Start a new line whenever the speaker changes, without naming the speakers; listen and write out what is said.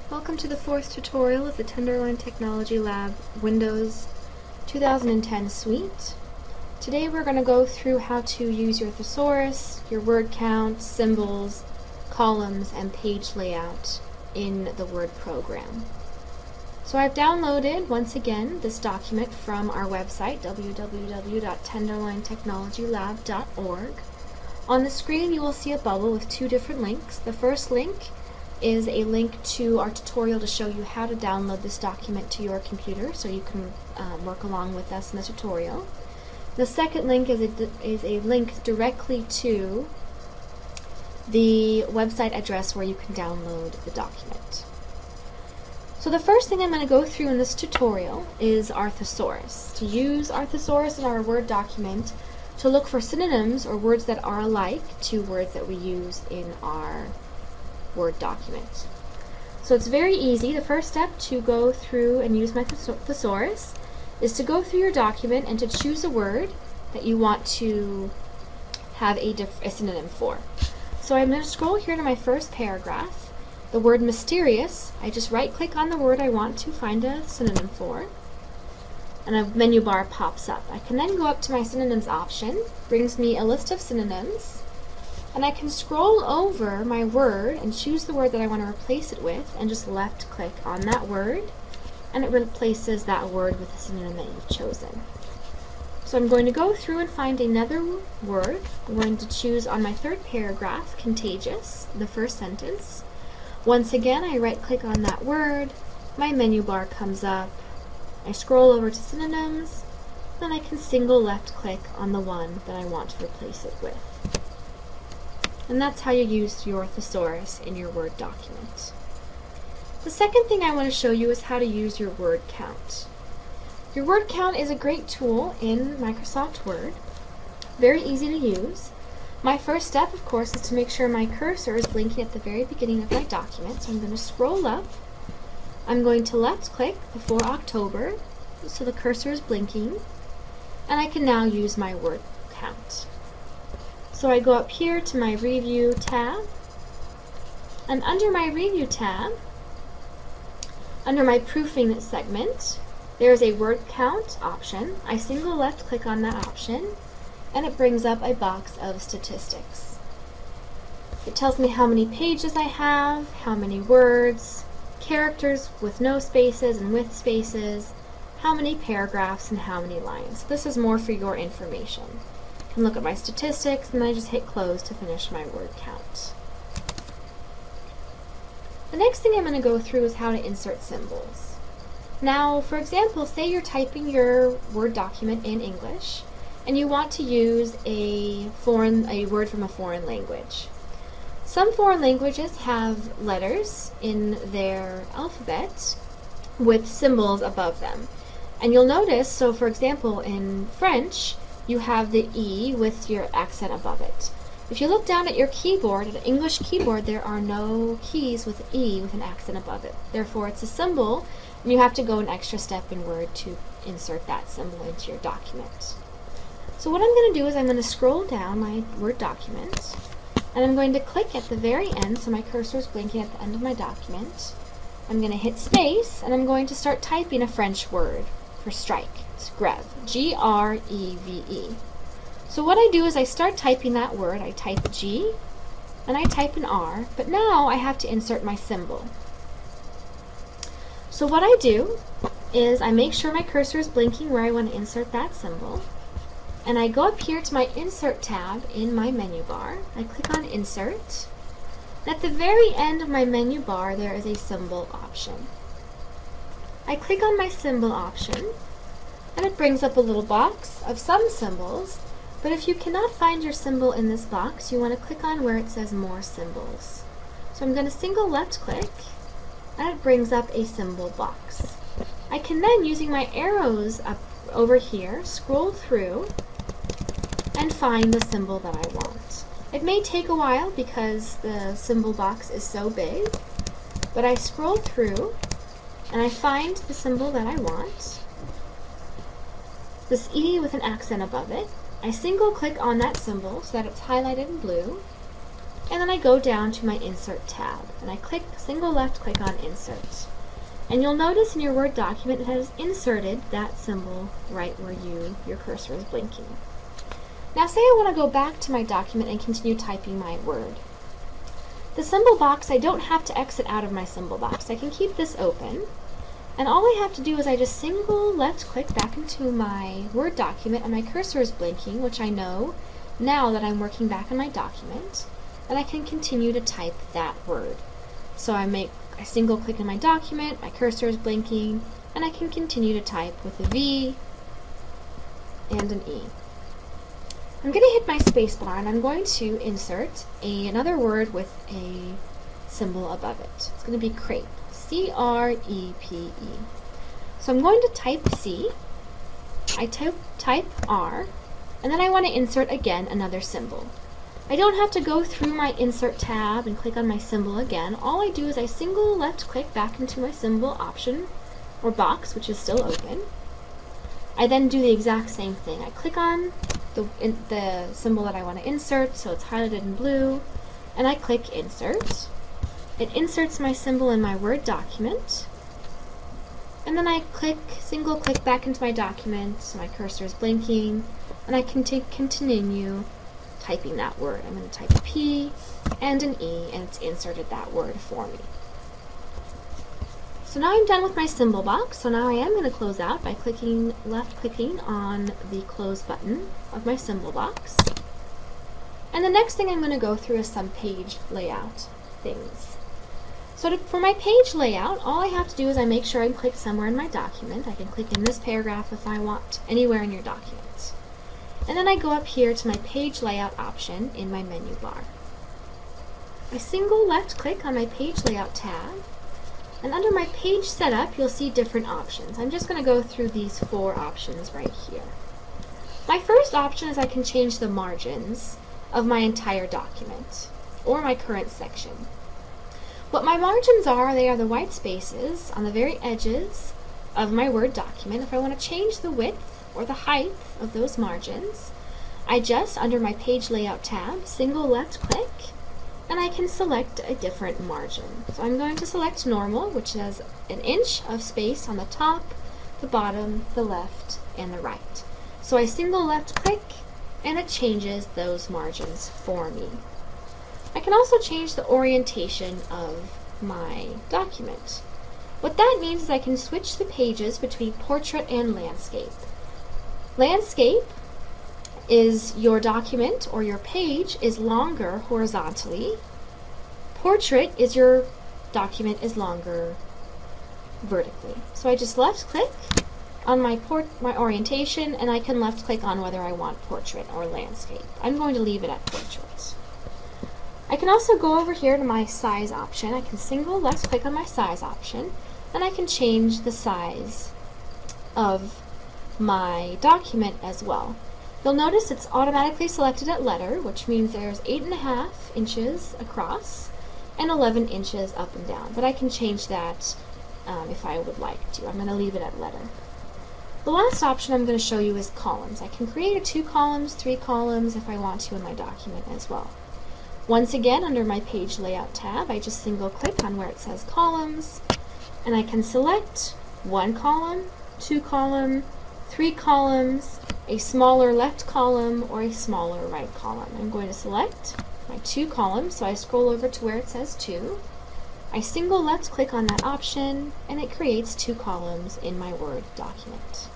Welcome to the fourth tutorial of the Tenderloin Technology Lab Windows 2010 suite. Today we're going to go through how to use your thesaurus, your word count, symbols, columns, and page layout in the Word program. So I've downloaded, once again, this document from our website, www.tenderlointechnologylab.org. On the screen you will see a bubble with two different links. The first link is a link to our tutorial to show you how to download this document to your computer so you can work along with us in the tutorial. The second link is a link directly to the website address where you can download the document. So the first thing I'm going to go through in this tutorial is our thesaurus. To use our thesaurus in our Word document to look for synonyms or words that are alike to words that we use in our Word document. So it's very easy. The first step to go through and use my thesaurus is to go through your document and to choose a word that you want to have a synonym for. So I'm going to scroll here to my first paragraph. The word mysterious, I just right click on the word I want to find a synonym for, and a menu bar pops up. I can then go up to my synonyms option, brings me a list of synonyms, and I can scroll over my word and choose the word that I want to replace it with and just left click on that word, and it replaces that word with the synonym that you've chosen. So I'm going to go through and find another word. I'm going to choose on my third paragraph, contagious, the first sentence. Once again, I right click on that word, my menu bar comes up, I scroll over to synonyms, then I can single left click on the one that I want to replace it with. And that's how you use your thesaurus in your Word document. The second thing I want to show you is how to use your word count. Your word count is a great tool in Microsoft Word, very easy to use. My first step, of course, is to make sure my cursor is blinking at the very beginning of my document. So I'm going to scroll up. I'm going to left click before October, so the cursor is blinking, and I can now use my word count. So I go up here to my Review tab, and under my Review tab, under my Proofing segment, there is a word count option. I single left click on that option, and it brings up a box of statistics. It tells me how many pages I have, how many words, characters with no spaces and with spaces, how many paragraphs, and how many lines. This is more for your information. I can look at my statistics, and then I just hit close to finish my word count. The next thing I'm going to go through is how to insert symbols. Now, for example, say you're typing your Word document in English, and you want to use a word from a foreign language. Some foreign languages have letters in their alphabet with symbols above them. And you'll notice, so for example, in French, you have the E with your accent above it. If you look down at your keyboard, at an English keyboard, there are no keys with E with an accent above it. Therefore, it's a symbol, and you have to go an extra step in Word to insert that symbol into your document. So what I'm going to do is I'm going to scroll down my Word document, and I'm going to click at the very end, so my cursor is blinking at the end of my document. I'm going to hit space, and I'm going to start typing a French word for strike. It's greve, G-R-E-V-E. So what I do is I start typing that word. I type G, and I type an R, but now I have to insert my symbol. So what I do is I make sure my cursor is blinking where I want to insert that symbol, and I go up here to my Insert tab in my menu bar. I click on Insert, and at the very end of my menu bar there is a symbol option. I click on my symbol option, and it brings up a little box of some symbols, but if you cannot find your symbol in this box, you want to click on where it says More Symbols. So I'm going to single left click, and it brings up a symbol box. I can then, using my arrows up over here, scroll through and find the symbol that I want. It may take a while because the symbol box is so big, but I scroll through and I find the symbol that I want, this E with an accent above it. I single click on that symbol so that it's highlighted in blue, and then I go down to my Insert tab, and I single left click on Insert. And you'll notice in your Word document it has inserted that symbol right where your cursor is blinking. Now say I want to go back to my document and continue typing my word. The symbol box, I don't have to exit out of my symbol box. I can keep this open. And all I have to do is I just single left click back into my Word document and my cursor is blinking, which I know now that I'm working back on my document, and I can continue to type that word. So I single click in my document, my cursor is blinking, and I can continue to type with a V and an E. I'm going to hit my space bar and I'm going to insert another word with a symbol above it. It's going to be crepe. C-R-E-P-E. So I'm going to type C, I type R, and then I want to insert again another symbol. I don't have to go through my Insert tab and click on my symbol again. All I do is I single left click back into my symbol option or box, which is still open. I then do the exact same thing. I click on the symbol that I want to insert, so it's highlighted in blue, and I click Insert. It inserts my symbol in my Word document, and then I single click back into my document, so my cursor is blinking, and I can continue typing that word. I'm going to type a P and an E, and it's inserted that word for me. So now I'm done with my symbol box, so now I am going to close out by left clicking on the close button of my symbol box. And the next thing I'm going to go through is some page layout things. So for my page layout, all I have to do is I make sure I'm clicked somewhere in my document. I can click in this paragraph if I want, anywhere in your document. And then I go up here to my page layout option in my menu bar. I single left click on my page layout tab, and under my page setup you'll see different options. I'm just going to go through these 4 options right here. My first option is I can change the margins of my entire document or my current section. What my margins are, they are the white spaces on the very edges of my Word document. If I want to change the width or the height of those margins, I just, under my page layout tab, single left click, and I can select a different margin. So I'm going to select normal, which has 1 inch of space on the top, the bottom, the left, and the right. So I single left click, and it changes those margins for me. I can also change the orientation of my document. What that means is I can switch the pages between portrait and landscape. Landscape is your document or your page is longer horizontally. Portrait is your document is longer vertically. So I just left click on my orientation, and I can left click on whether I want portrait or landscape. I'm going to leave it at portrait. I can also go over here to my size option. I can single left click on my size option, and I can change the size of my document as well. You'll notice it's automatically selected at letter, which means there's 8.5 inches across and 11 inches up and down. But I can change that if I would like to. I'm going to leave it at letter. The last option I'm going to show you is columns. I can create 2 columns, 3 columns if I want to in my document as well. Once again, under my page layout tab, I just single click on where it says columns, and I can select 1 column, 2 column, 3 columns, a smaller left column, or a smaller right column. I'm going to select my 2 columns, so I scroll over to where it says 2. I single left click on that option, and it creates 2 columns in my Word document.